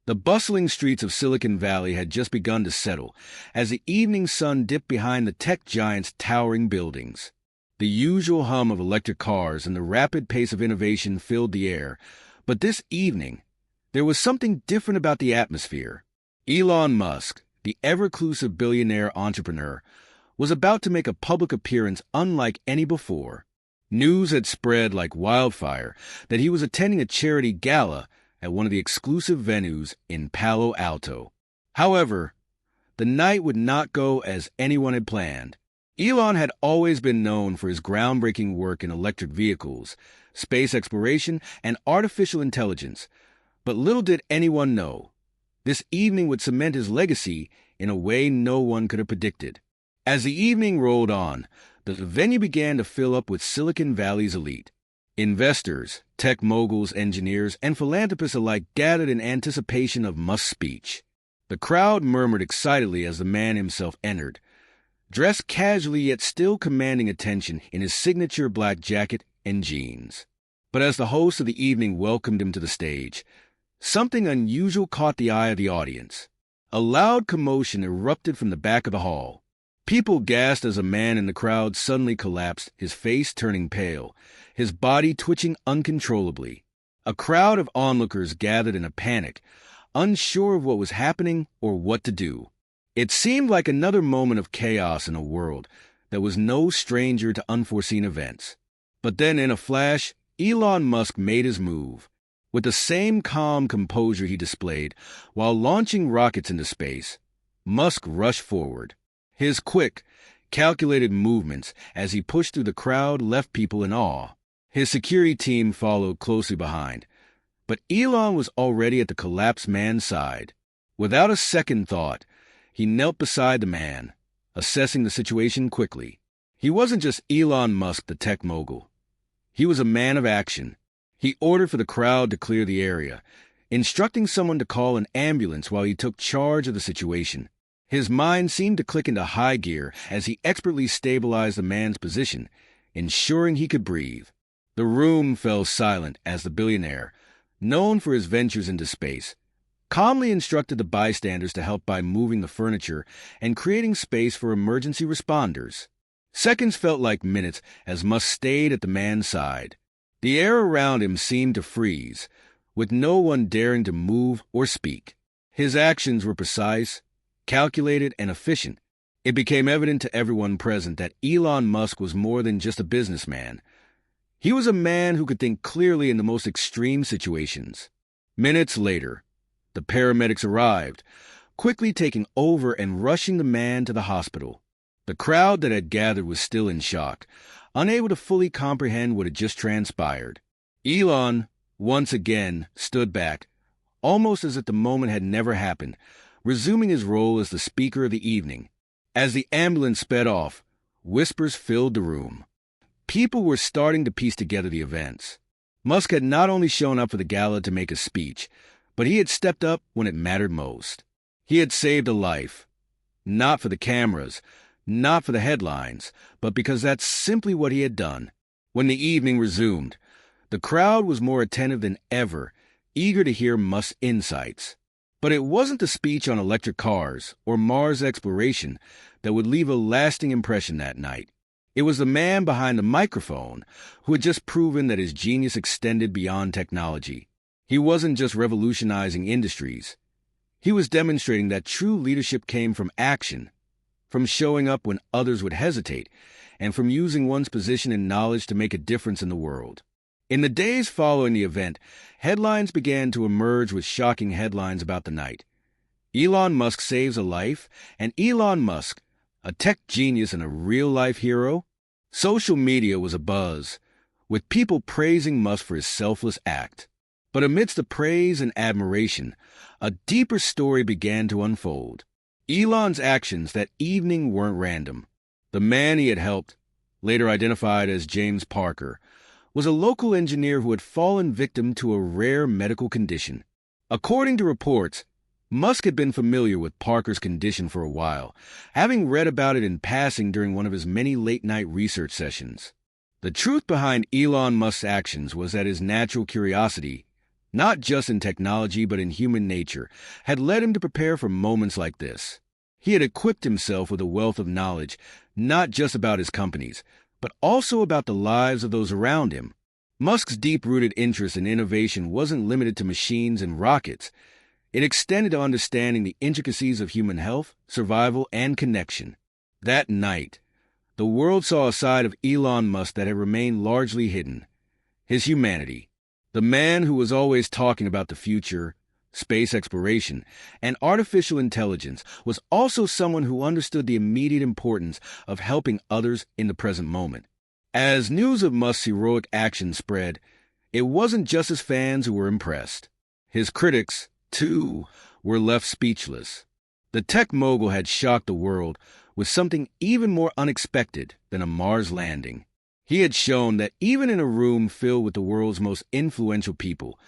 The bustling streets of Silicon Valley had just begun to settle as the evening sun dipped behind the tech giant's towering buildings. The usual hum of electric cars and the rapid pace of innovation filled the air, but this evening, there was something different about the atmosphere. Elon Musk, the ever-elusive billionaire entrepreneur, was about to make a public appearance unlike any before. News had spread like wildfire that he was attending a charity gala at one of the exclusive venues in Palo Alto. However, the night would not go as anyone had planned. Elon had always been known for his groundbreaking work in electric vehicles, space exploration, and artificial intelligence, but little did anyone know, this evening would cement his legacy in a way no one could have predicted. As the evening rolled on, the venue began to fill up with Silicon Valley's elite. Investors, tech moguls, engineers, and philanthropists alike gathered in anticipation of Musk's speech. The crowd murmured excitedly as the man himself entered, dressed casually yet still commanding attention in his signature black jacket and jeans. But as the host of the evening welcomed him to the stage, something unusual caught the eye of the audience. A loud commotion erupted from the back of the hall. People gasped as a man in the crowd suddenly collapsed, his face turning pale, his body twitching uncontrollably. A crowd of onlookers gathered in a panic, unsure of what was happening or what to do. It seemed like another moment of chaos in a world that was no stranger to unforeseen events. But then, in a flash, Elon Musk made his move. With the same calm composure he displayed while launching rockets into space, Musk rushed forward. His quick, calculated movements as he pushed through the crowd left people in awe. His security team followed closely behind, but Elon was already at the collapsed man's side. Without a second thought, he knelt beside the man, assessing the situation quickly. He wasn't just Elon Musk, the tech mogul. He was a man of action. He ordered for the crowd to clear the area, instructing someone to call an ambulance while he took charge of the situation. His mind seemed to click into high gear as he expertly stabilized the man's position, ensuring he could breathe. The room fell silent as the billionaire, known for his ventures into space, calmly instructed the bystanders to help by moving the furniture and creating space for emergency responders. Seconds felt like minutes as Musk stayed at the man's side. The air around him seemed to freeze, with no one daring to move or speak. His actions were precise, calculated, and efficient. It became evident to everyone present that Elon Musk was more than just a businessman. He was a man who could think clearly in the most extreme situations. Minutes later, the paramedics arrived, quickly taking over and rushing the man to the hospital. The crowd that had gathered was still in shock, unable to fully comprehend what had just transpired. Elon, once again, stood back, almost as if the moment had never happened, resuming his role as the speaker of the evening. As the ambulance sped off, whispers filled the room. People were starting to piece together the events. Musk had not only shown up for the gala to make a speech, but he had stepped up when it mattered most. He had saved a life, not for the cameras, not for the headlines, but because that's simply what he had done. When the evening resumed, the crowd was more attentive than ever, eager to hear Musk's insights. But it wasn't the speech on electric cars or Mars exploration that would leave a lasting impression that night. It was the man behind the microphone who had just proven that his genius extended beyond technology. He wasn't just revolutionizing industries. He was demonstrating that true leadership came from action, from showing up when others would hesitate, and from using one's position and knowledge to make a difference in the world. In the days following the event, headlines began to emerge with shocking headlines about the night. Elon Musk saves a life, and Elon Musk, a tech genius and a real-life hero? Social media was abuzz, with people praising Musk for his selfless act. But amidst the praise and admiration, a deeper story began to unfold. Elon's actions that evening weren't random. The man he had helped, later identified as James Parker, was a local engineer who had fallen victim to a rare medical condition. According to reports, Musk had been familiar with Parker's condition for a while, having read about it in passing during one of his many late-night research sessions. The truth behind Elon Musk's actions was that his natural curiosity, not just in technology but in human nature, had led him to prepare for moments like this. He had equipped himself with a wealth of knowledge, not just about his companies, but also about the lives of those around him. Musk's deep-rooted interest in innovation wasn't limited to machines and rockets. It extended to understanding the intricacies of human health, survival, and connection. That night, the world saw a side of Elon Musk that had remained largely hidden: his humanity. The man who was always talking about the future, space exploration, and artificial intelligence was also someone who understood the immediate importance of helping others in the present moment. As news of Musk's heroic action spread, it wasn't just his fans who were impressed. His critics, too, were left speechless. The tech mogul had shocked the world with something even more unexpected than a Mars landing. He had shown that even in a room filled with the world's most influential people,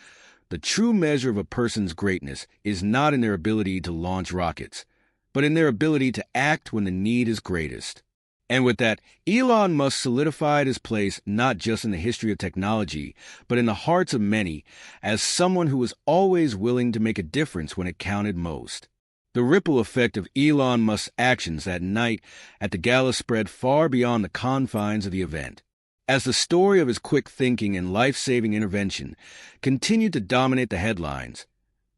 the true measure of a person's greatness is not in their ability to launch rockets, but in their ability to act when the need is greatest. And with that, Elon Musk solidified his place not just in the history of technology, but in the hearts of many, as someone who was always willing to make a difference when it counted most. The ripple effect of Elon Musk's actions that night at the gala spread far beyond the confines of the event. As the story of his quick thinking and life-saving intervention continued to dominate the headlines,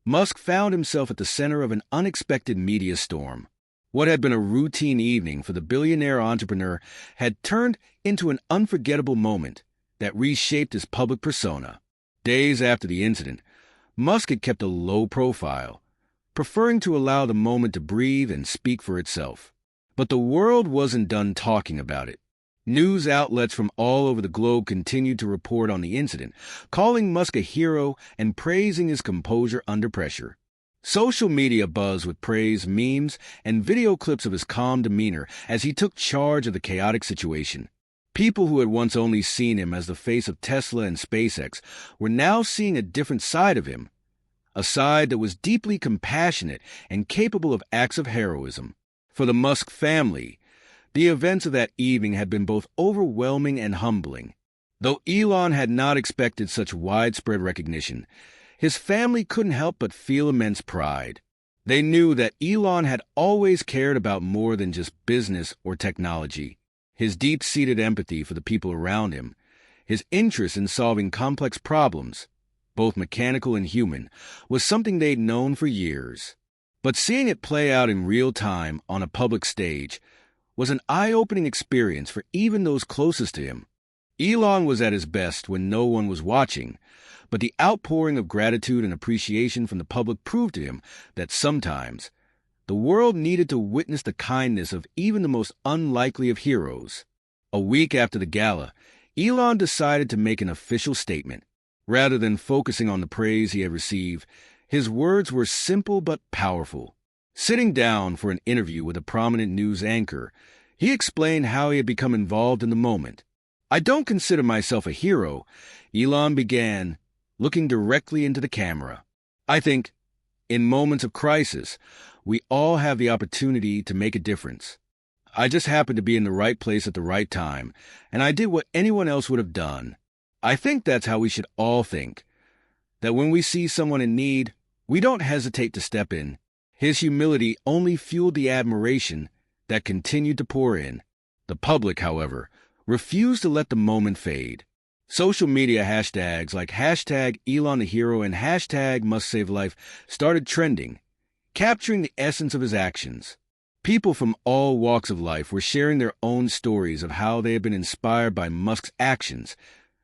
Musk found himself at the center of an unexpected media storm. What had been a routine evening for the billionaire entrepreneur had turned into an unforgettable moment that reshaped his public persona. Days after the incident, Musk had kept a low profile, preferring to allow the moment to breathe and speak for itself. But the world wasn't done talking about it. News outlets from all over the globe continued to report on the incident, calling Musk a hero and praising his composure under pressure. Social media buzzed with praise, memes, and video clips of his calm demeanor as he took charge of the chaotic situation. People who had once only seen him as the face of Tesla and SpaceX were now seeing a different side of him, a side that was deeply compassionate and capable of acts of heroism. For the Musk family, the events of that evening had been both overwhelming and humbling. Though Elon had not expected such widespread recognition, his family couldn't help but feel immense pride. They knew that Elon had always cared about more than just business or technology. His deep-seated empathy for the people around him, his interest in solving complex problems, both mechanical and human, was something they'd known for years. But seeing it play out in real time on a public stage was an eye-opening experience for even those closest to him. Elon was at his best when no one was watching, but the outpouring of gratitude and appreciation from the public proved to him that sometimes the world needed to witness the kindness of even the most unlikely of heroes. A week after the gala, Elon decided to make an official statement. Rather than focusing on the praise he had received, his words were simple but powerful. Sitting down for an interview with a prominent news anchor, he explained how he had become involved in the moment. "I don't consider myself a hero," Elon began, looking directly into the camera. "I think, in moments of crisis, we all have the opportunity to make a difference. I just happened to be in the right place at the right time, and I did what anyone else would have done. I think that's how we should all think, that when we see someone in need, we don't hesitate to step in." His humility only fueled the admiration that continued to pour in. The public, however, refused to let the moment fade. Social media hashtags like hashtag Elon the Hero and hashtag Must Save Life started trending, capturing the essence of his actions. People from all walks of life were sharing their own stories of how they had been inspired by Musk's actions,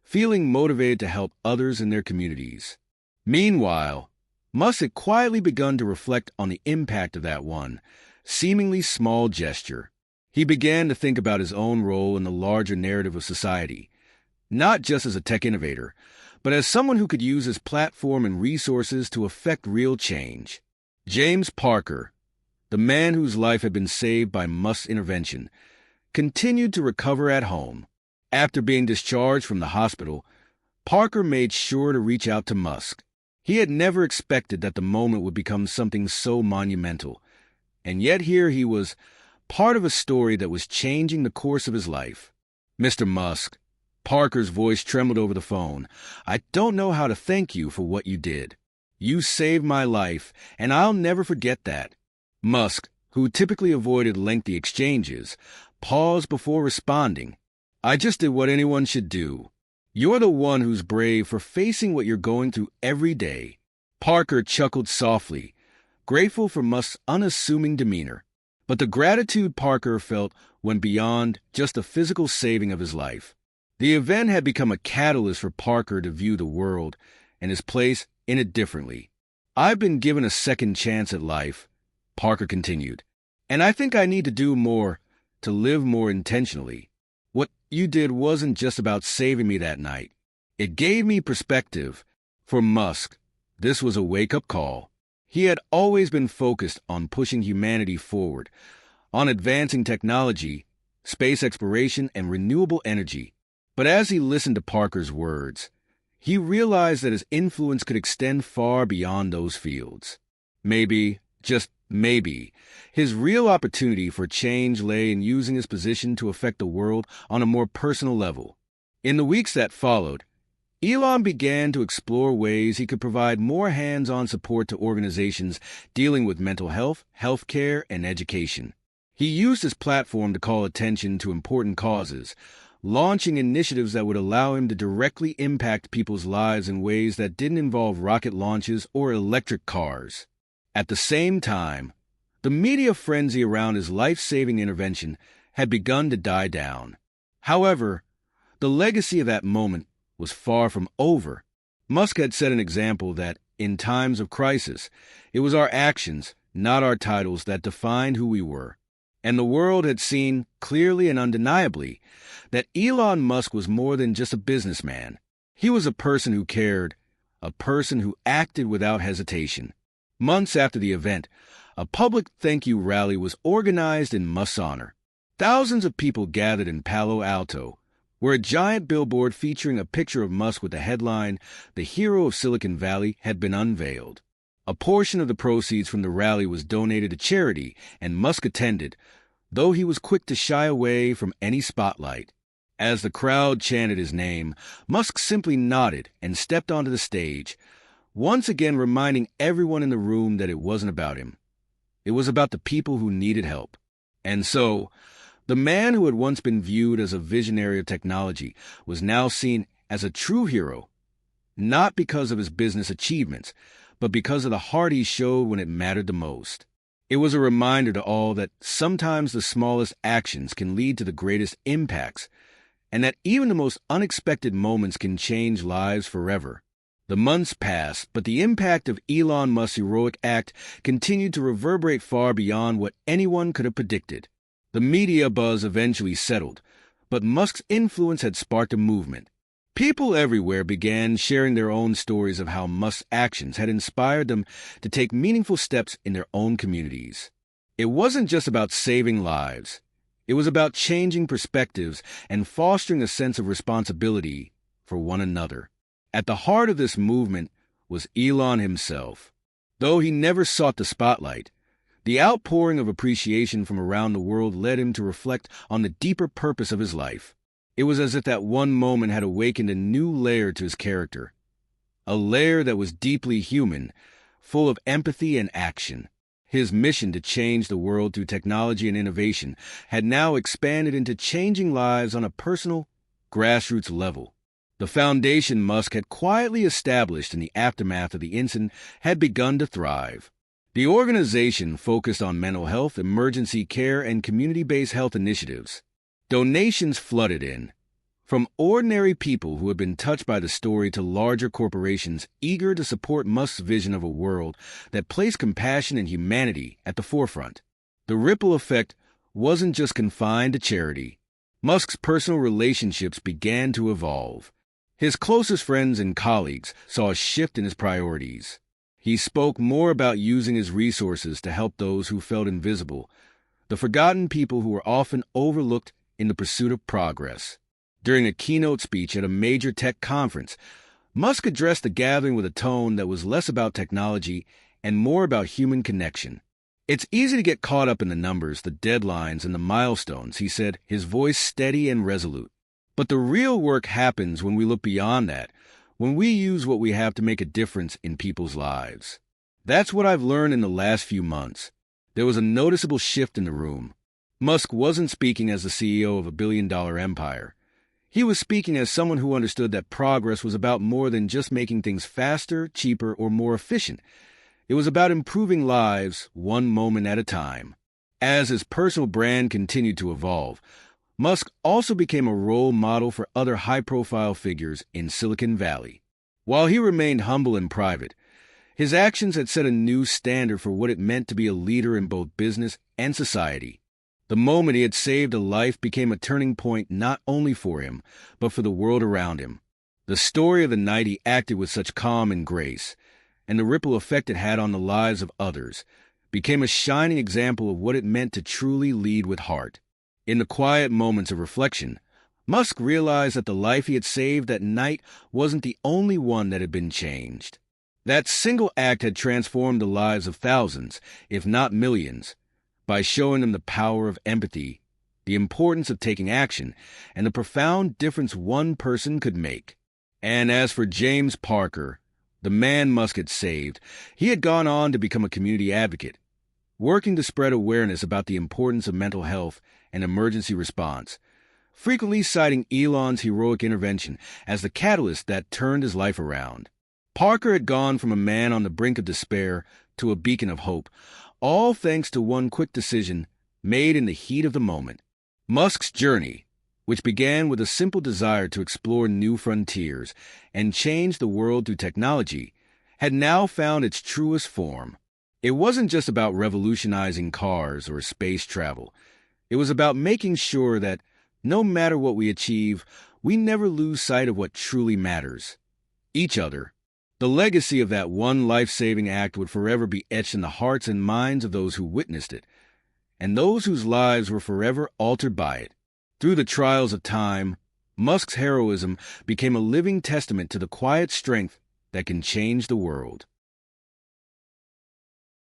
feeling motivated to help others in their communities. Meanwhile, Musk had quietly begun to reflect on the impact of that one, seemingly small gesture. He began to think about his own role in the larger narrative of society, not just as a tech innovator, but as someone who could use his platform and resources to effect real change. James Parker, the man whose life had been saved by Musk's intervention, continued to recover at home. After being discharged from the hospital, Parker made sure to reach out to Musk. He had never expected that the moment would become something so monumental, and yet here he was, part of a story that was changing the course of his life. "Mr. Musk, Parker's voice trembled over the phone. "I don't know how to thank you for what you did. You saved my life, and I'll never forget that." Musk, who typically avoided lengthy exchanges, paused before responding. "I just did what anyone should do. You're the one who's brave for facing what you're going through every day." Parker chuckled softly, grateful for Musk's unassuming demeanor. But the gratitude Parker felt went beyond just the physical saving of his life. The event had become a catalyst for Parker to view the world and his place in it differently. "I've been given a second chance at life," Parker continued, "and I think I need to do more to live more intentionally. What you did wasn't just about saving me that night. It gave me perspective." For Musk, this was a wake-up call. He had always been focused on pushing humanity forward, on advancing technology, space exploration, and renewable energy. But as he listened to Parker's words, he realized that his influence could extend far beyond those fields. Maybe, just maybe, his real opportunity for change lay in using his position to affect the world on a more personal level. In the weeks that followed, Elon began to explore ways he could provide more hands-on support to organizations dealing with mental health, healthcare, and education. He used his platform to call attention to important causes, launching initiatives that would allow him to directly impact people's lives in ways that didn't involve rocket launches or electric cars. At the same time, the media frenzy around his life-saving intervention had begun to die down. However, the legacy of that moment was far from over. Musk had set an example that, in times of crisis, it was our actions, not our titles, that defined who we were. And the world had seen, clearly and undeniably, that Elon Musk was more than just a businessman. He was a person who cared, a person who acted without hesitation. Months after the event, a public thank you rally was organized in Musk's honor. Thousands of people gathered in Palo Alto, where a giant billboard featuring a picture of Musk with the headline, "The Hero of Silicon Valley," had been unveiled. A portion of the proceeds from the rally was donated to charity, and Musk attended, though he was quick to shy away from any spotlight. As the crowd chanted his name, Musk simply nodded and stepped onto the stage, once again reminding everyone in the room that it wasn't about him. It was about the people who needed help. And so, the man who had once been viewed as a visionary of technology was now seen as a true hero, not because of his business achievements, but because of the heart he showed when it mattered the most. It was a reminder to all that sometimes the smallest actions can lead to the greatest impacts, and that even the most unexpected moments can change lives forever. The months passed, but the impact of Elon Musk's heroic act continued to reverberate far beyond what anyone could have predicted. The media buzz eventually settled, but Musk's influence had sparked a movement. People everywhere began sharing their own stories of how Musk's actions had inspired them to take meaningful steps in their own communities. It wasn't just about saving lives. It was about changing perspectives and fostering a sense of responsibility for one another. At the heart of this movement was Elon himself. Though he never sought the spotlight, the outpouring of appreciation from around the world led him to reflect on the deeper purpose of his life. It was as if that one moment had awakened a new layer to his character, a layer that was deeply human, full of empathy and action. His mission to change the world through technology and innovation had now expanded into changing lives on a personal, grassroots level. The foundation Musk had quietly established in the aftermath of the incident had begun to thrive. The organization focused on mental health, emergency care, and community-based health initiatives. Donations flooded in, from ordinary people who had been touched by the story to larger corporations eager to support Musk's vision of a world that placed compassion and humanity at the forefront. The ripple effect wasn't just confined to charity. Musk's personal relationships began to evolve. His closest friends and colleagues saw a shift in his priorities. He spoke more about using his resources to help those who felt invisible, the forgotten people who were often overlooked in the pursuit of progress. During a keynote speech at a major tech conference, Musk addressed the gathering with a tone that was less about technology and more about human connection. "It's easy to get caught up in the numbers, the deadlines, and the milestones," he said, his voice steady and resolute. But the real work happens when we look beyond that, when we use what we have to make a difference in people's lives. That's what I've learned in the last few months. There was a noticeable shift in the room. Musk wasn't speaking as the CEO of a billion-dollar empire. He was speaking as someone who understood that progress was about more than just making things faster, cheaper, or more efficient. It was about improving lives one moment at a time. As his personal brand continued to evolve, Musk also became a role model for other high-profile figures in Silicon Valley. While he remained humble and private, his actions had set a new standard for what it meant to be a leader in both business and society. The moment he had saved a life became a turning point not only for him, but for the world around him. The story of the night he acted with such calm and grace, and the ripple effect it had on the lives of others, became a shining example of what it meant to truly lead with heart. In the quiet moments of reflection, Musk realized that the life he had saved that night wasn't the only one that had been changed. That single act had transformed the lives of thousands, if not millions, by showing them the power of empathy, the importance of taking action, and the profound difference one person could make. And as for James Parker, the man Musk had saved, he had gone on to become a community advocate, working to spread awareness about the importance of mental health and emergency response, frequently citing Elon's heroic intervention as the catalyst that turned his life around. Parker had gone from a man on the brink of despair to a beacon of hope, all thanks to one quick decision made in the heat of the moment. Musk's journey, which began with a simple desire to explore new frontiers and change the world through technology, had now found its truest form. It wasn't just about revolutionizing cars or space travel. It was about making sure that, no matter what we achieve, we never lose sight of what truly matters: each other. The legacy of that one life-saving act would forever be etched in the hearts and minds of those who witnessed it, and those whose lives were forever altered by it. Through the trials of time, Musk's heroism became a living testament to the quiet strength that can change the world.